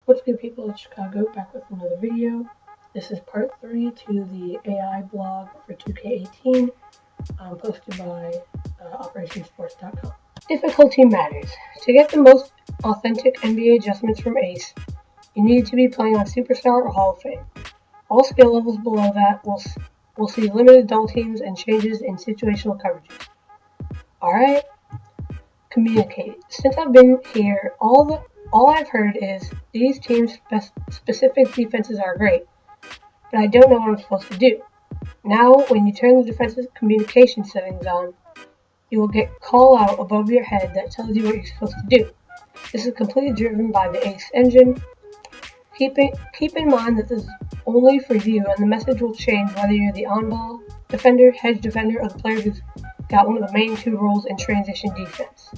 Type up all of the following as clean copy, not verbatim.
What's good, people? It's Chicago, back with another video. This is part 3 to the AI blog for 2K18, posted by OperationSports.com. Difficulty matters. To get the most authentic NBA adjustments from Ace, you need to be playing on Superstar or Hall of Fame. All skill levels below that will see limited double teams and changes in situational coverages. Alright? Communicate. Since I've been here, all I've heard is these teams' specific defenses are great, but I don't know what I'm supposed to do. Now, when you turn the defensive communication settings on, you will get call out above your head that tells you what you're supposed to do. This is completely driven by the Ace engine. Keep in mind that this is only for you, and the message will change whether you're the on-ball defender, hedge defender, or the player who's got one of the main two roles in transition defense.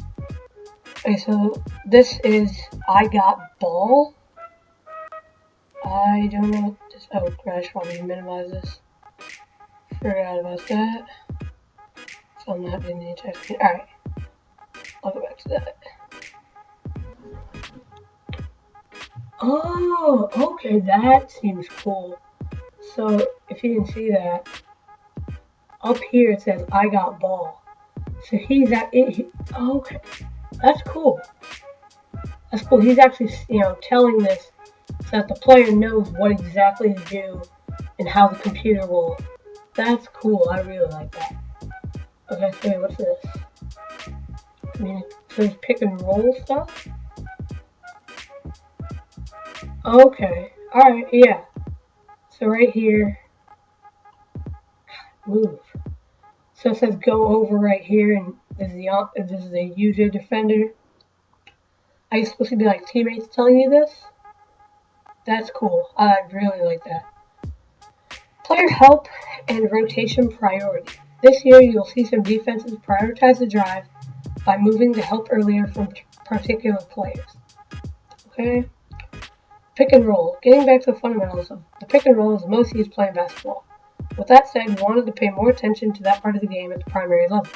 Okay, so this is I got ball. I don't know what this. Oh, I should probably minimize this. Forgot about that. So I'm not doing the entire screen. Alright, I'll go back to that. Oh, okay, that seems cool. So if you can see that, up here it says I got ball. So he's at it. Okay, that's cool. That's cool. He's actually, telling this so that the player knows what exactly to do and how the computer will. That's cool. I really like that. Okay, so what's this? So it's pick and roll stuff. Okay. Alright, yeah. So right here, move. So it says go over right here, and this is a user defender. Are you supposed to be like teammates telling you this? That's cool. I really like that. Player help and rotation priority. This year you'll see some defenses prioritize the drive by moving to help earlier from particular players. Okay? Pick and roll. Getting back to the fundamentals of the pick and roll is most used playing basketball. With that said, we wanted to pay more attention to that part of the game at the primary level.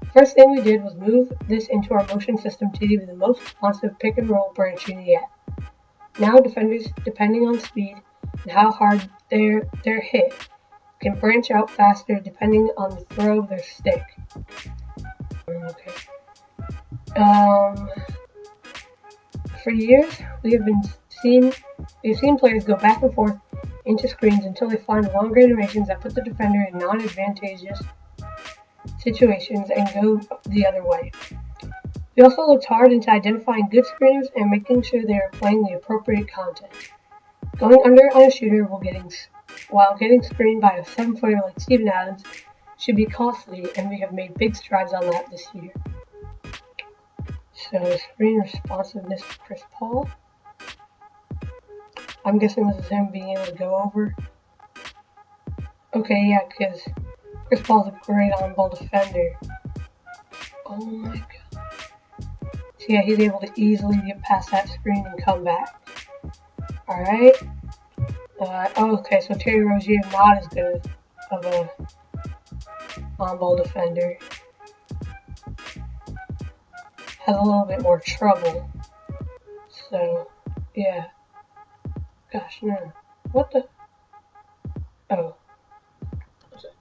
The first thing we did was move this into our motion system to give you the most responsive pick and roll branching yet. Now defenders, depending on speed and how hard they're hit, can branch out faster depending on the throw of their stick. Okay. For years, we've seen players go back and forth into screens until they find longer animations that put the defender in non-advantageous situations and go the other way. We also looked hard into identifying good screeners and making sure they are playing the appropriate content. Going under on a shooter while getting screened by a 7-footer like Steven Adams should be costly, and we have made big strides on that this year. So, screen responsiveness for Chris Paul. I'm guessing this is him being able to go over. Okay, yeah, because Chris Paul's a great on-ball defender. Oh my god. So yeah, he's able to easily get past that screen and come back. Alright. Okay, so Terry Rozier not as good of a on-ball defender. Has a little bit more trouble. So, yeah. Gosh, no. What the? Oh. What's it?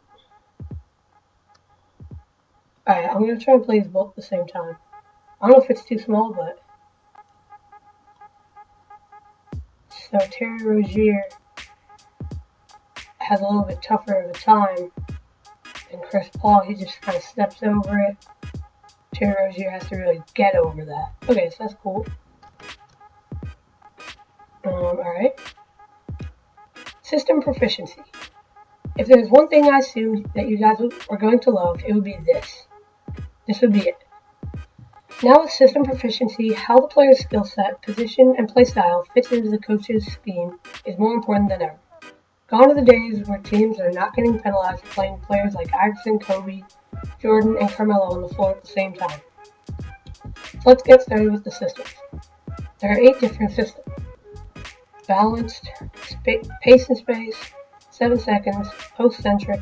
Alright, I'm gonna try and play these both at the same time. I don't know if it's too small, but. So, Terry Rozier has a little bit tougher of a time. And Chris Paul, he just kind of steps over it. Terry Rozier has to really get over that. Okay, so that's cool. Alright. System proficiency. If there's one thing I assumed that you guys are going to love, it would be this. This would be it. Now with system proficiency, how the player's skill set, position, and play style fits into the coach's scheme is more important than ever. Gone are the days where teams are not getting penalized for playing players like Iverson, Kobe, Jordan, and Carmelo on the floor at the same time. So let's get started with the systems. There are 8 different systems. Balanced, pace and space, 7 seconds, post-centric,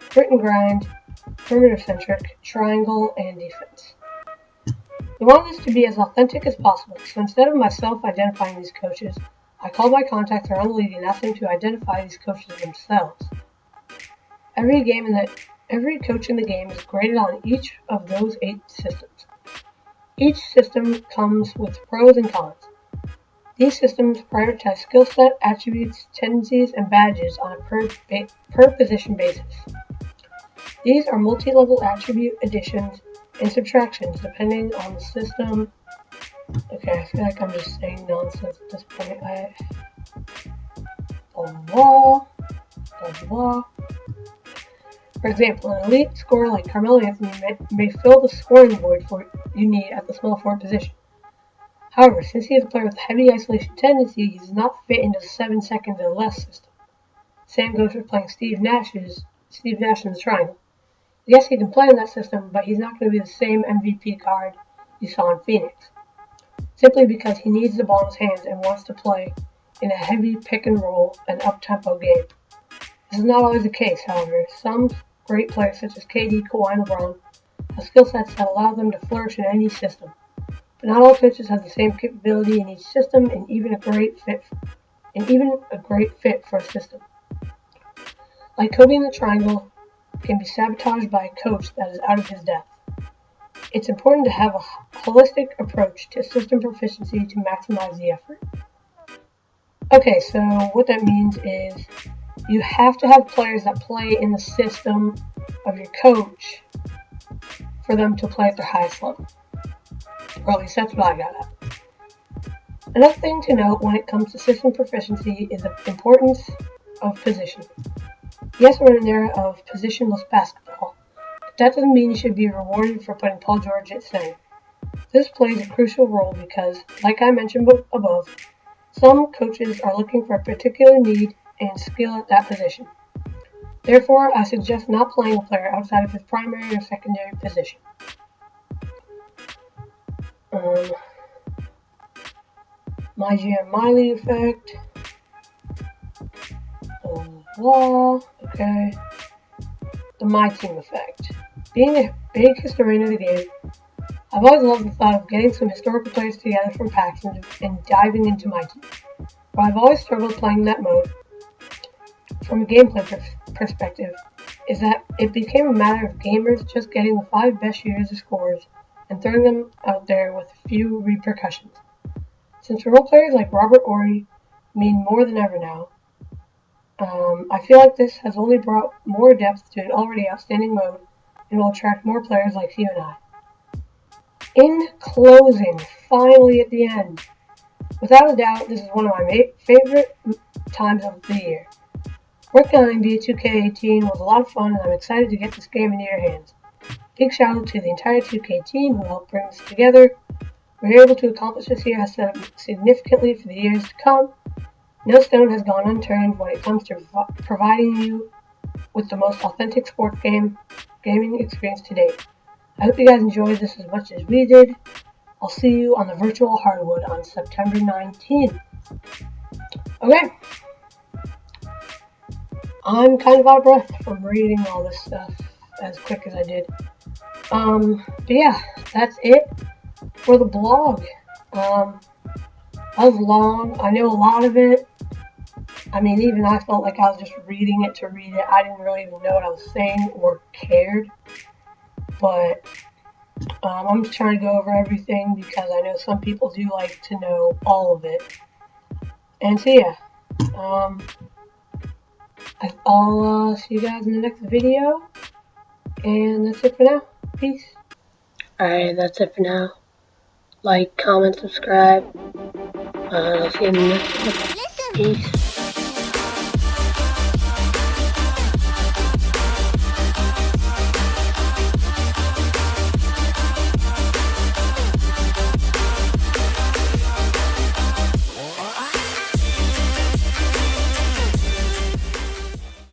grit and grind, perimeter-centric, triangle, and defense. We want this to be as authentic as possible, so instead of myself identifying these coaches, I called my contacts around the league and asked them to identify these coaches themselves. Every coach in the game is graded on each of those 8 systems. Each system comes with pros and cons. These systems prioritize skill set, attributes, tendencies, and badges on a per position basis. These are multi-level attribute additions and subtractions depending on the system. Okay, I feel like I'm just saying nonsense at this point. Blah, blah. For example, an elite scorer like Carmelo Anthony may fill the scoring void you need at the small forward position. However, since he is a player with heavy isolation tendency, he does not fit into the 7 seconds or less system. Same goes for playing Steve Nash in the triangle. Yes, he can play in that system, but he's not going to be the same MVP guard you saw in Phoenix, simply because he needs the ball in his hands and wants to play in a heavy pick and roll and up-tempo game. This is not always the case, however. Some great players such as KD, Kawhi, and LeBron have skill sets that allow them to flourish in any system. But not all coaches have the same capability in each system, and even a great fit for a system. Like Kobe in the triangle can be sabotaged by a coach that is out of his depth. It's important to have a holistic approach to system proficiency to maximize the effort. Okay, so what that means is you have to have players that play in the system of your coach for them to play at their highest level. Or at least that's what I got at. Another thing to note when it comes to system proficiency is the importance of position. Yes, we're in an era of positionless basketball, but that doesn't mean you should be rewarded for putting Paul George at center. This plays a crucial role because, like I mentioned above, some coaches are looking for a particular need and skill at that position. Therefore, I suggest not playing a player outside of his primary or secondary position. My GM Miley effect. Okay. The My Team effect. Being a big historian of the game, I've always loved the thought of getting some historical players together from packs and diving into My Team. But I've always struggled playing that mode from a gameplay perspective is that it became a matter of gamers just getting the 5 best shooters or scorers and throwing them out there with few repercussions. Since role players like Robert Horry mean more than ever now, I feel like this has only brought more depth to an already outstanding mode and will attract more players like you and I. In closing, finally at the end, without a doubt, this is one of my favorite times of the year. Working on NBA 2K18 was a lot of fun, and I'm excited to get this game into your hands. Big shout out to the entire 2K team who helped bring this together. We were able to accomplish this year has set up significantly for the years to come. No stone has gone unturned when it comes to providing you with the most authentic sports gaming experience to date. I hope you guys enjoyed this as much as we did. I'll see you on the virtual hardwood on September 19th. Okay. I'm kind of out of breath from reading all this stuff as quick as I did. But yeah, that's it for the blog. That was long. I know a lot of it. I mean, even I felt like I was just reading it to read it. I didn't really even know what I was saying or cared. But I'm just trying to go over everything because I know some people do like to know all of it. And so yeah, I'll see you guys in the next video. And that's it for now. Peace. Alright, that's it for now. Like, comment, subscribe. I'll see you in the next one. Peace.